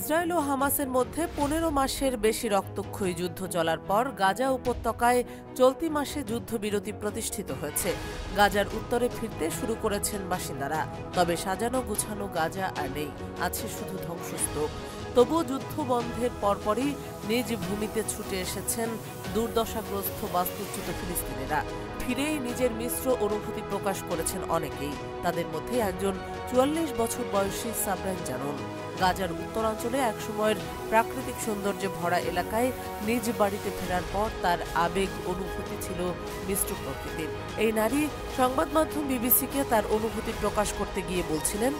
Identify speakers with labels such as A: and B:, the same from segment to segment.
A: Israel ও হামাসের মধ্যে ১৫ মাসের বেশি রক্তক্ষয়ী যুদ্ধ চলার পর গাজা উপত্যকায় চলতি মাসে যুদ্ধবিরতি প্রতিষ্ঠিত হয়েছে। গাজার উত্তরে ফিরতে শুরু করেছেন বাসিন্দারা। তবে সাজানো গুছানো গাজা আর নেই, আছে শুধু ধ্বংসস্তূপ। তবুও যুদ্ধ বন্ধের পরপরই নিজ ভূমিতে ছুটে এসেছেন দুর্দশাগ্রস্ত বাস্তুচ্যুত ফিলিস্তিনিরা। ফিরেই নিজের মিশ্র অনুভূতি প্রকাশ করেছেন অনেকেই। তাদের মধ্যে একজন ৪৪ বছর বয়সী সাবরাইন জানুন। গাজার উত্তরাঞ্চলে একসময়ের প্রাকৃতিক সৌন্দর্যে ভরা এলাকায় নিজ বাড়িতে ফেরার পর তার আবেগ অনুভূতি ছিল মিশ্র প্রকৃতির। এই নারী সংবাদ মাধ্যম বিবিসিকে তার অনুভূতি প্রকাশ করতে গিয়ে বলছিলেন,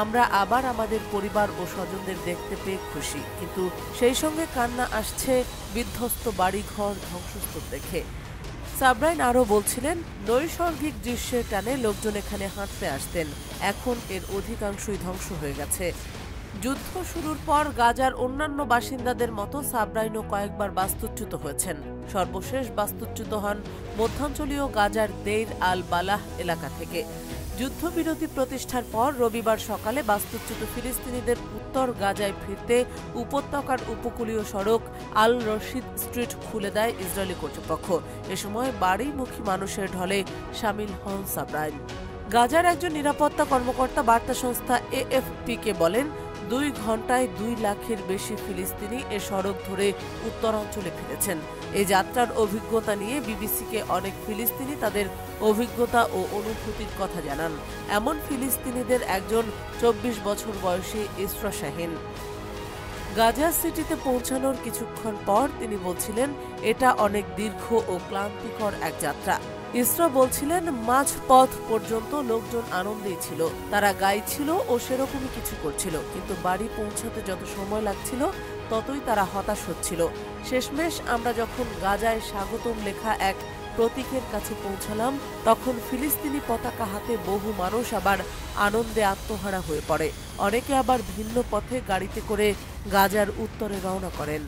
A: আমরা আবার আমাদের পরিবার ও স্বজনদের দেখতে পেয়ে খুশি, কিন্তু সেই সঙ্গে কান্না আসছে বিধ্বস্ত বাড়িঘর ধ্বংসস্তূপ দেখে। সাবরাইন আরও বলছিলেন, নৈসর্গিক দৃশ্যের টানে লোকজন এখানে হাঁটতে আসতেন, এখন এর অধিকাংশই ধ্বংস হয়ে গেছে। যুদ্ধ শুরুর পর গাজার অন্যান্য বাসিন্দাদের মতো সাবরাইনও কয়েকবার বাস্তুচ্যুত হয়েছেন। সর্বশেষ বাস্তুচ্যুত হন মধ্যাঞ্চলীয় গাজার দেইর আল বালাহ এলাকা থেকে। যুদ্ধবিরতি প্রতিষ্ঠার পর রবিবার সকালে বাস্তুচ্যুত ফিলিস্তিনিদের উত্তর গাজায় ফিরতে উপত্যকার উপকূলীয় সড়ক আল রশিদ স্ট্রিট খুলে দেয় ইসরায়েলি কর্তৃপক্ষ। এ সময় বাড়িমুখী মানুষের ঢলে সামিল হন সাবরাইন। গাজার একজন নিরাপত্তা কর্মকর্তা বার্তা সংস্থা এএফপিকে বলেন, ২ ঘন্টায় ২ লাখের বেশি ফিলিস্তিনি এ সড়ক ধরে উত্তরাঞ্চলে ফিরেছেন। এই যাত্রার অভিজ্ঞতা নিয়ে বিবিসিকে অনেক ফিলিস্তিনি তাদের অভিজ্ঞতা ও অনুভূতির কথা জানান। এমন ফিলিস্তিনিদের একজন ২৪ বছর বয়সী ইসরা শাহিন। গাজা সিটিতে পৌঁছানোর কিছুক্ষণ পর তিনি বলছিলেন, এটা অনেক দীর্ঘ ও ক্লান্তিকর এক যাত্রা। ইসরা বলছিলেন, মাঝপথ পর্যন্ত লোকজন আনন্দেই ছিল, তারা গাইছিল ও সেরকমই কিছু করছিল, কিন্তু বাড়ি পৌঁছাতে যত সময় লাগছিল ততই তারা হতাশ হচ্ছিল। শেষমেশ আমরা যখন গাজায় স্বাগতম লেখা এক প্রতীকের কাছে পৌঁছালাম, তখন ফিলিস্তিনি পতাকা হাতে বহু মানুষ আবার আনন্দে আত্মহারা হয়ে পড়ে। অনেকে আবার ভিন্ন পথে গাড়িতে করে গাজার উত্তরে রওনা করেন।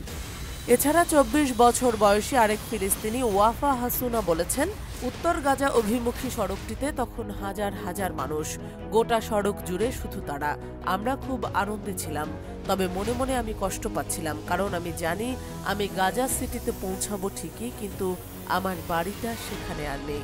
A: এছাড়া ২৪ বছর বয়সী আরেক ফিলিস্তিনি ওয়াফা হাসুনা বলেছেন, উত্তর গাজা অভিমুখী সড়কটিতে তখন হাজার হাজার মানুষ, গোটা সড়ক জুড়ে শুধু তারা। আমরা খুব আনন্দে ছিলাম, তবে মনে মনে আমি কষ্ট পাচ্ছিলাম, কারণ আমি জানি আমি গাজা সিটিতে পৌঁছাবো ঠিকই, কিন্তু আমার বাড়িটা সেখানে আর নেই।